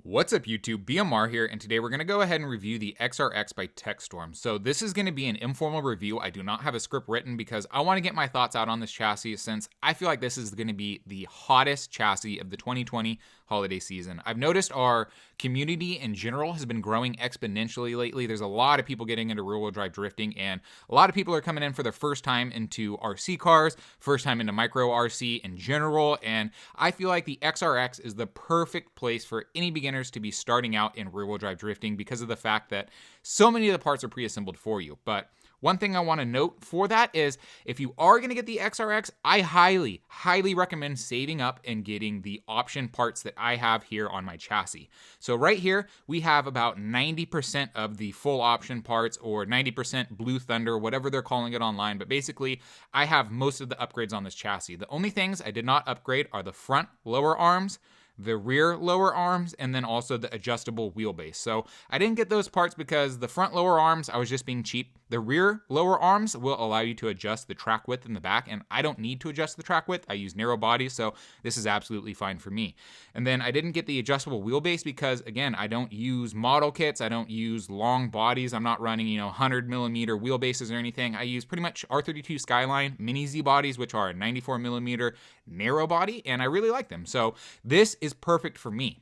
What's up YouTube, BMR here, and today we're going to go ahead and review the XRX by Techstorm. So this is going to be an informal review. I do not have a script written because I want to get my thoughts out on this chassis since I feel like this is going to be the hottest chassis of the 2020 holiday season. I've noticed our community in general has been growing exponentially lately. There's a lot of people getting into rear-wheel drive drifting, and a lot of people are coming in for their first time into RC cars, first time into micro RC in general, and I feel like the XRX is the perfect place for any beginner to be starting out in rear-wheel drive drifting because of the fact that so many of the parts are pre-assembled for you. But one thing I want to note for that is if you are going to get the XRX, I highly recommend saving up and getting the option parts that I have here on my chassis. So right here, we have about 90% of the full option parts, or 90% Blue Thunder, whatever they're calling it online. But basically, I have most of the upgrades on this chassis. The only things I did not upgrade are the front lower arms, the rear lower arms, and then also the adjustable wheelbase. So I didn't get those parts because the front lower arms, I was just being cheap. The rear lower arms will allow you to adjust the track width in the back, and I don't need to adjust the track width. I use narrow bodies, so this is absolutely fine for me. And then I didn't get the adjustable wheelbase because, again, I don't use model kits. I don't use long bodies. I'm not running, 100 millimeter wheelbases or anything. I use pretty much R32 Skyline Mini Z bodies, which are a 94 millimeter narrow body, and I really like them. So this is perfect for me.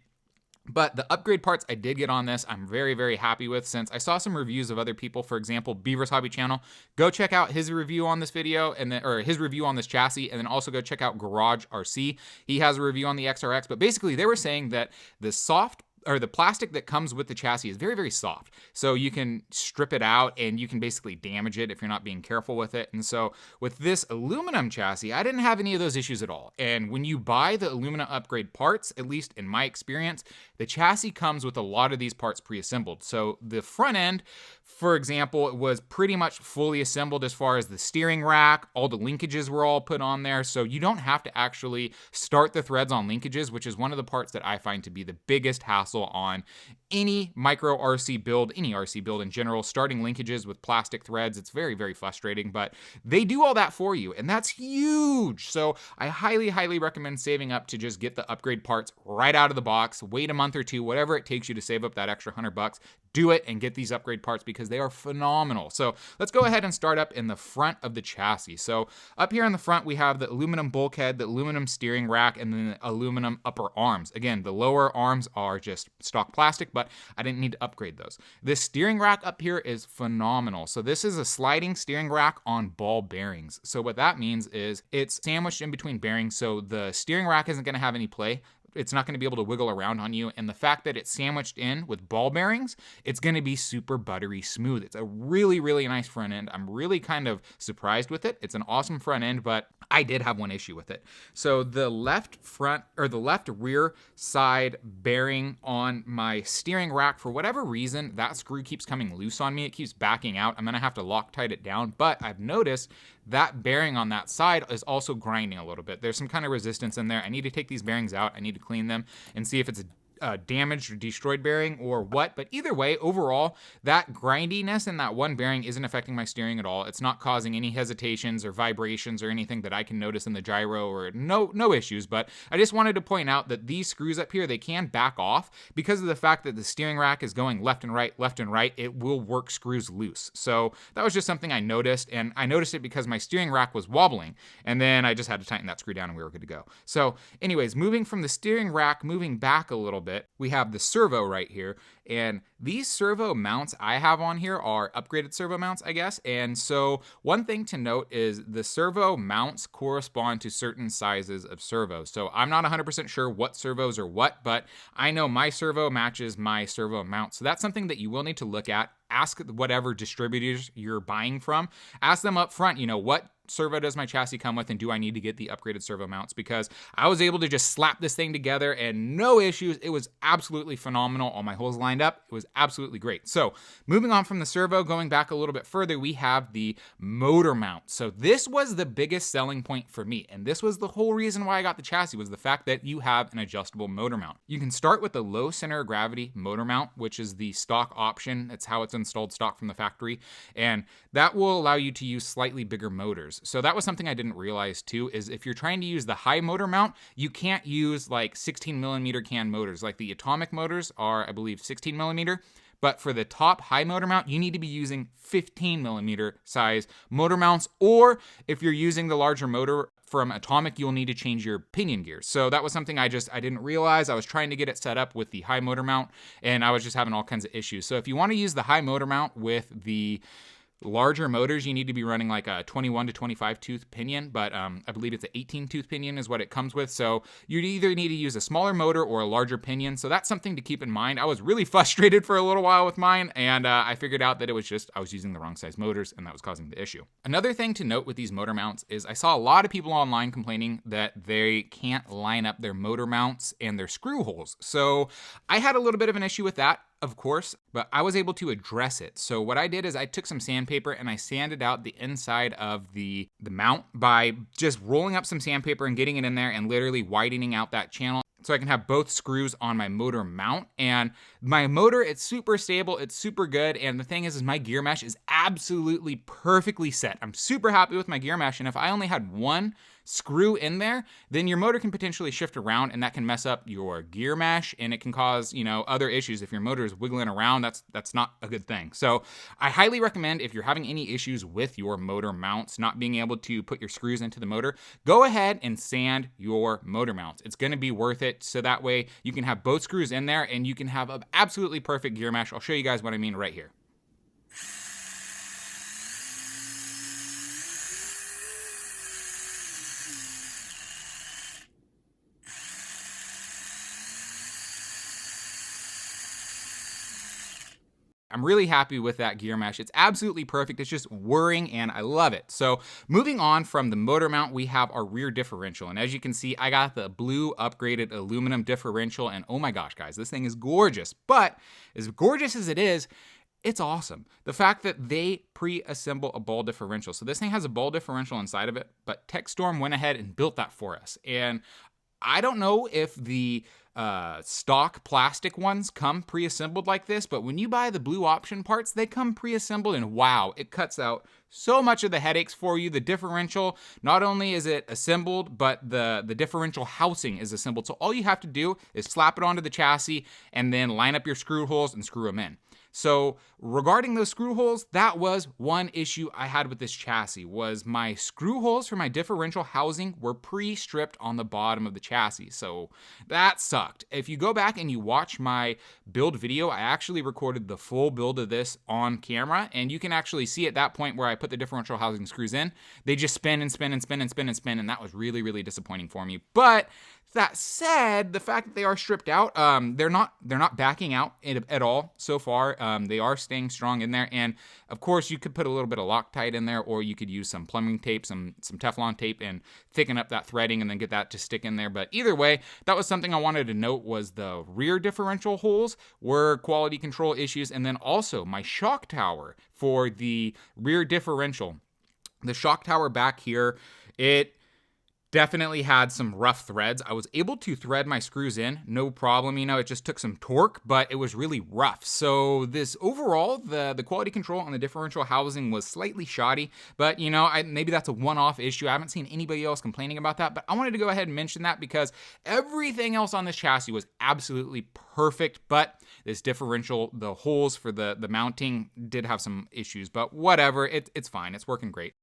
But the upgrade parts I did get on this, I'm very happy with, since I saw some reviews of other people. For example, Beaver's Hobby Channel. Go check out his review on this video, or his review on this chassis, and then also go check out Garage RC. He has a review on the XRX, but basically they were saying that the plastic that comes with the chassis is very soft. So you can strip it out and you can basically damage it if you're not being careful with it. And so with this aluminum chassis, I didn't have any of those issues at all. And when you buy the aluminum upgrade parts, at least in my experience, the chassis comes with a lot of these parts pre-assembled. So the front end, for example, it was pretty much fully assembled as far as the steering rack. All the linkages were all put on there. So you don't have to actually start the threads on linkages, which is one of the parts that I find to be the biggest hassle on any micro RC build, any RC build in general. Starting linkages with plastic threads, it's very frustrating, but they do all that for you, and that's huge. So I highly recommend saving up to just get the upgrade parts right out of the box. Wait a month or two, whatever it takes you to save up that extra $100. Do it and get these upgrade parts because they are phenomenal. So let's go ahead and start up in the front of the chassis. So up here in the front, we have the aluminum bulkhead, the aluminum steering rack, and then the aluminum upper arms. Again, the lower arms are just stock plastic, but I didn't need to upgrade those. This steering rack up here is phenomenal. So this is a sliding steering rack on ball bearings. So what that means is it's sandwiched in between bearings, so the steering rack isn't going to have any play. It's not going to be able to wiggle around on you. And the fact that it's sandwiched in with ball bearings, it's going to be super buttery smooth. It's a really nice front end. I'm really kind of surprised with it. It's an awesome front end, but I did have one issue with it. So the left rear side bearing on my steering rack, for whatever reason, that screw keeps coming loose on me. It keeps backing out. I'm going to have to Loctite it down, but I've noticed that bearing on that side is also grinding a little bit. There's some kind of resistance in there. I need to take these bearings out. I need to clean them and see if it's a damaged or destroyed bearing or what. But either way, overall, that grindiness in that one bearing isn't affecting my steering at all. It's not causing any hesitations or vibrations or anything that I can notice in the gyro, or no issues. But I just wanted to point out that these screws up here, they can back off because of the fact that the steering rack is going left and right. It will work screws loose. So that was just something I noticed, and I noticed it because my steering rack was wobbling, and then I just had to tighten that screw down and we were good to go. So anyways, moving from the steering rack, moving back a little bit, we have the servo right here, and these servo mounts I have on here are upgraded servo mounts, I guess. And so one thing to note is the servo mounts correspond to certain sizes of servos. So I'm not 100% sure what servos are what, but I know my servo matches my servo mount. So that's something that you will need to look at. Ask whatever distributors you're buying from. Ask them up front, what servo does my chassis come with, and do I need to get the upgraded servo mounts? Because I was able to just slap this thing together and no issues. It was absolutely phenomenal. All my holes lined up. It was absolutely great. So moving on from the servo, going back a little bit further, we have the motor mount. So this was the biggest selling point for me, and this was the whole reason why I got the chassis, was the fact that you have an adjustable motor mount. You can start with the low center of gravity motor mount, which is the stock option. That's how it's installed stock from the factory, and that will allow you to use slightly bigger motors. issues. So that was something I didn't realize too, is if you're trying to use the high motor mount, you can't use like 16 millimeter can motors. Like the atomic motors are, I believe, 16 millimeter. But for the top high motor mount, you need to be using 15 millimeter size motor mounts. Or if you're using the larger motor from Atomic, you'll need to change your pinion gears. So that was something I didn't realize. I was trying to get it set up with the high motor mount, and I was just having all kinds of issues. So if you want to use the high motor mount with the larger motors, you need to be running like a 21 to 25 tooth pinion, but I believe it's an 18 tooth pinion is what it comes with. So you either need to use a smaller motor or a larger pinion. So that's something to keep in mind. I was really frustrated for a little while with mine, and I figured out that it was just I was using the wrong size motors, and that was causing the issue. Another thing to note with these motor mounts is I saw a lot of people online complaining that they can't line up their motor mounts and their screw holes. So I had a little bit of an issue with that, of course, but I was able to address it. So what I did is I took some sandpaper and I sanded out the inside of the mount by just rolling up some sandpaper and getting it in there and literally widening out that channel so I can have both screws on my motor mount. And my motor, it's super stable, it's super good, and the thing is my gear mesh is absolutely perfectly set. I'm super happy with my gear mesh, and if I only had one screw in there, then your motor can potentially shift around, and that can mess up your gear mesh, and it can cause, other issues. If your motor is wiggling around, that's not a good thing. So I highly recommend, if you're having any issues with your motor mounts, not being able to put your screws into the motor, go ahead and sand your motor mounts. It's going to be worth it, so that way you can have both screws in there and you can have an absolutely perfect gear mesh. I'll show you guys what I mean right here. I'm really happy with that gear mesh. It's absolutely perfect. It's just whirring and I love it. So moving on from the motor mount, we have our rear differential. And as you can see, I got the blue upgraded aluminum differential, and oh my gosh, guys, this thing is gorgeous. But as gorgeous as it is, it's awesome. The fact that they pre-assemble a ball differential. So this thing has a ball differential inside of it, but Techstorm went ahead and built that for us. And I don't know if the stock plastic ones come pre-assembled like this, but when you buy the blue option parts, they come pre-assembled, and wow, it cuts out so much of the headaches for you. The differential, not only is it assembled, but the differential housing is assembled. So all you have to do is slap it onto the chassis and then line up your screw holes and screw them in. So regarding those screw holes, that was one issue I had with this chassis, was my screw holes for my differential housing were pre-stripped on the bottom of the chassis. So that sucked. If you go back and you watch my build video, I actually recorded the full build of this on camera, and you can actually see at that point where I put the differential housing screws in, they just spin and spin and spin and spin and spin, and that was really, really disappointing for me. But that said, the fact that they are stripped out, they're not backing out at all so far. They are staying strong in there, and of course you could put a little bit of Loctite in there, or you could use some plumbing tape, some Teflon tape, and thicken up that threading and then get that to stick in there. But either way, that was something I wanted to note, was the rear differential holes were quality control issues, and then also my shock tower for the rear differential. The shock tower back here, it definitely had some rough threads. I was able to thread my screws in, no problem. It just took some torque, but it was really rough. So this overall, the quality control on the differential housing was slightly shoddy, but maybe that's a one-off issue. I haven't seen anybody else complaining about that, but I wanted to go ahead and mention that because everything else on this chassis was absolutely perfect, but this differential, the holes for the mounting did have some issues, but whatever, it's fine. It's working great.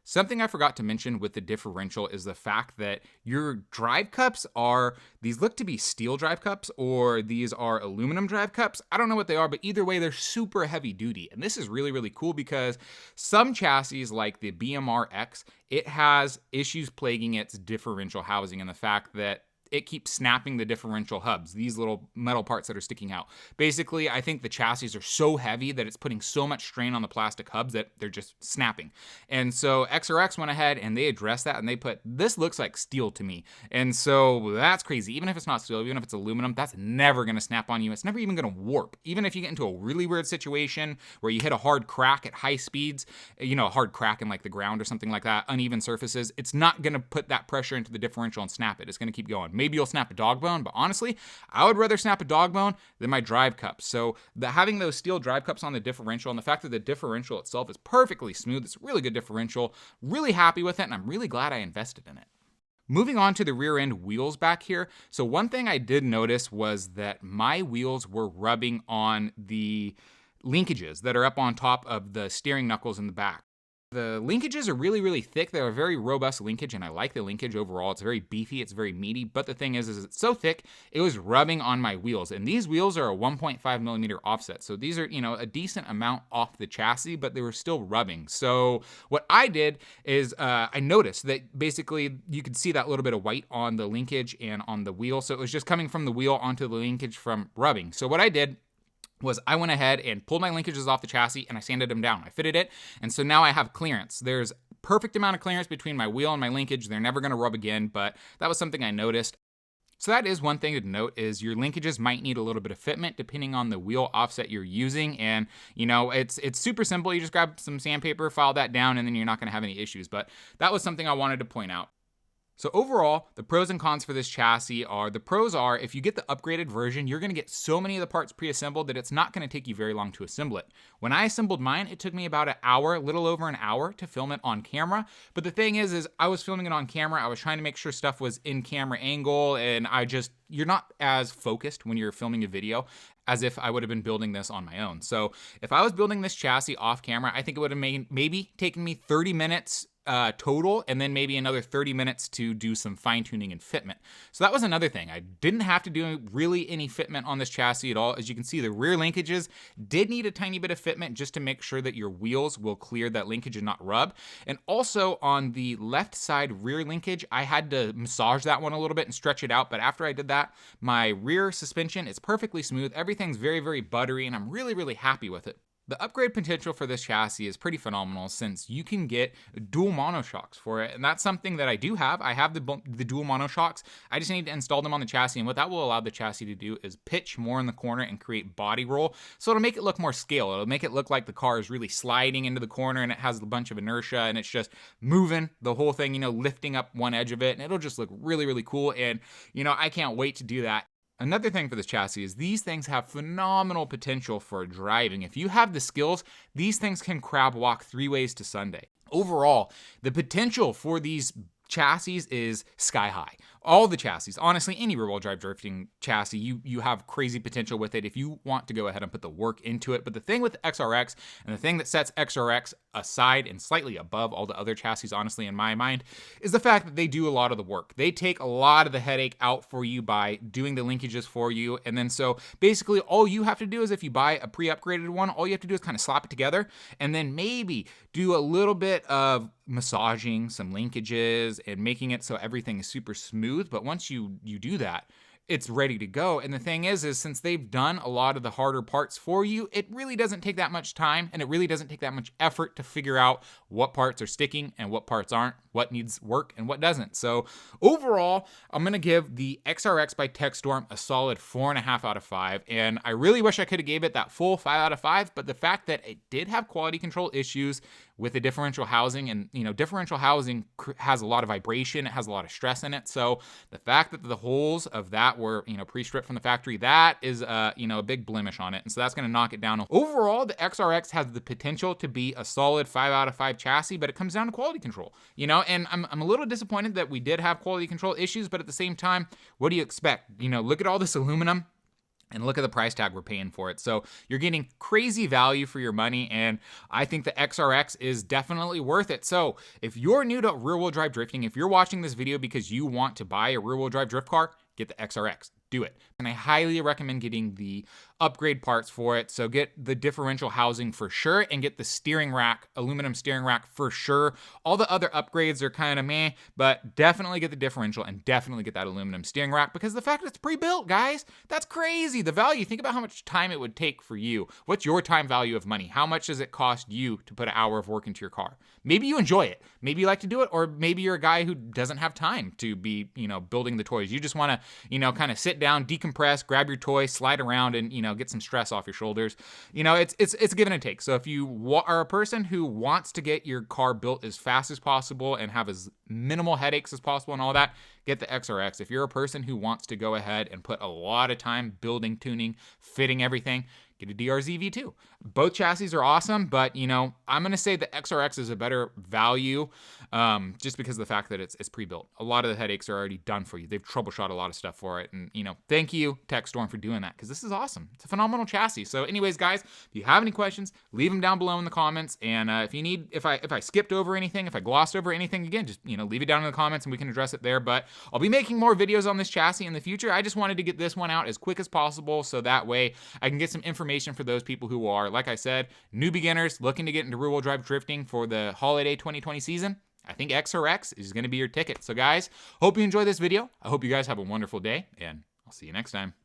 Something I forgot to mention with the differential is the fact that your drive cups these look to be steel drive cups, or these are aluminum drive cups. I don't know what they are, but either way, they're super heavy duty. And this is really, really cool because some chassis, like the BMRX, it has issues plaguing its differential housing, and the fact that it keeps snapping the differential hubs, these little metal parts that are sticking out. Basically, I think the chassis are so heavy that it's putting so much strain on the plastic hubs that they're just snapping. And so XRX went ahead and they addressed that, and they put, this looks like steel to me. And so that's crazy. Even if it's not steel, even if it's aluminum, that's never gonna snap on you. It's never even gonna warp. Even if you get into a really weird situation where you hit a hard crack at high speeds, a hard crack in like the ground or something like that, uneven surfaces, it's not gonna put that pressure into the differential and snap it. It's gonna keep going. maybe you'll snap a dog bone, but honestly, I would rather snap a dog bone than my drive cups. So having those steel drive cups on the differential and the fact that the differential itself is perfectly smooth, it's a really good differential, really happy with it, and I'm really glad I invested in it. Moving on to the rear end wheels back here. So one thing I did notice was that my wheels were rubbing on the linkages that are up on top of the steering knuckles in the back. The linkages are really, really thick. They're a very robust linkage, and I like the linkage overall. It's very beefy, it's very meaty, but the thing is it's so thick, it was rubbing on my wheels. And these wheels are a 1.5 millimeter offset. So these are, a decent amount off the chassis, but they were still rubbing. So what I did is I noticed that basically you could see that little bit of white on the linkage and on the wheel. So it was just coming from the wheel onto the linkage from rubbing. So what I did was I went ahead and pulled my linkages off the chassis and I sanded them down. I fitted it, and so now I have clearance. There's perfect amount of clearance between my wheel and my linkage. They're never gonna rub again, but that was something I noticed. So that is one thing to note, is your linkages might need a little bit of fitment depending on the wheel offset you're using. And it's super simple. You just grab some sandpaper, file that down, and then you're not gonna have any issues. But that was something I wanted to point out. So overall, the pros and cons for this chassis are, the pros are, if you get the upgraded version, you're gonna get so many of the parts pre-assembled that it's not gonna take you very long to assemble it. When I assembled mine, it took me about an hour, a little over an hour to film it on camera. But the thing is I was filming it on camera, I was trying to make sure stuff was in camera angle, and you're not as focused when you're filming a video as if I would have been building this on my own. So if I was building this chassis off camera, I think it would have maybe taken me 30 minutes total, and then maybe another 30 minutes to do some fine tuning and fitment. So that was another thing. I didn't have to do really any fitment on this chassis at all. As you can see, the rear linkages did need a tiny bit of fitment just to make sure that your wheels will clear that linkage and not rub. And also on the left side rear linkage, I had to massage that one a little bit and stretch it out. But after I did that, my rear suspension is perfectly smooth. Everything's very, very buttery, and I'm really, really happy with it. The upgrade potential for this chassis is pretty phenomenal, since you can get dual monoshocks for it, and that's something that I do have. I have the dual monoshocks. I just need to install them on the chassis, and what that will allow the chassis to do is pitch more in the corner and create body roll, so it'll make it look more scale. It'll make it look like the car is really sliding into the corner and it has a bunch of inertia and it's just moving the whole thing, lifting up one edge of it, and it'll just look really, really cool. And I can't wait to do that. Another thing for this chassis is these things have phenomenal potential for driving. If you have the skills, these things can crab walk 3 ways to Sunday. Overall, the potential for these chassis is sky high. All the chassis, honestly, any rear-wheel drive drifting chassis, you have crazy potential with it if you want to go ahead and put the work into it. But the thing with XRX, and the thing that sets XRX aside and slightly above all the other chassis, honestly, in my mind, is the fact that they do a lot of the work. They take a lot of the headache out for you by doing the linkages for you. And then so basically all you have to do is, if you buy a pre-upgraded one, all you have to do is kind of slap it together and then maybe do a little bit of massaging some linkages and making it so everything is super smooth. But once you do that, it's ready to go. And the thing is since they've done a lot of the harder parts for you, it really doesn't take that much time, and it really doesn't take that much effort to figure out what parts are sticking and what parts aren't, what needs work and what doesn't. So overall, I'm gonna give the XRX by Techstorm a solid 4.5 out of 5. And I really wish I could have gave it that full 5 out of 5, but the fact that it did have quality control issues with the differential housing, and differential housing has a lot of vibration, it has a lot of stress in it. So the fact that the holes of that were pre-stripped from the factory, that is a big blemish on it, and so that's going to knock it down. Overall, the XRX has the potential to be a solid 5 out of 5 chassis, but it comes down to quality control, and I'm a little disappointed that we did have quality control issues, but at the same time, what do you expect? Look at all this aluminum and look at the price tag we're paying for it. So you're getting crazy value for your money, and I think the XRX is definitely worth it. So if you're new to rear-wheel drive drifting, if you're watching this video because you want to buy a rear-wheel drive drift car, get the XRX. Do it. And I highly recommend getting the upgrade parts for it. So get the differential housing for sure, and get the steering rack, aluminum steering rack for sure. All the other upgrades are kind of meh, but definitely get the differential and definitely get that aluminum steering rack, because the fact that it's pre-built, guys, that's crazy. The value, think about how much time it would take for you. What's your time value of money? How much does it cost you to put an hour of work into your car? Maybe you enjoy it. Maybe you like to do it, or maybe you're a guy who doesn't have time to be, building the toys. You just want to, kind of sit down, decompress, grab your toy, slide around, and get some stress off your shoulders. It's a give and a take. So if you are a person who wants to get your car built as fast as possible and have as minimal headaches as possible and all that, get the XRX. If you're a person who wants to go ahead and put a lot of time building, tuning, fitting everything, get a DRZ V2. Both chassis are awesome, but you know, I'm gonna say the XRX is a better value, just because of the fact that it's pre-built. A lot of the headaches are already done for you. They've troubleshot a lot of stuff for it, and you know, thank you Techstorm for doing that, because this is awesome. It's a phenomenal chassis. So anyways, guys, if you have any questions, leave them down below in the comments, and if you need, if I skipped over anything, if I glossed over anything, again, just, you know, leave it down in the comments and we can address it there. But I'll be making more videos on this chassis in the future. I just wanted to get this one out as quick as possible, so that way I can get some information for those people who are, like I said, new beginners looking to get into rear-wheel drive drifting for the holiday 2020 season. I think XRX is going to be your ticket. So guys, hope you enjoy this video. I hope you guys have a wonderful day, and I'll see you next time.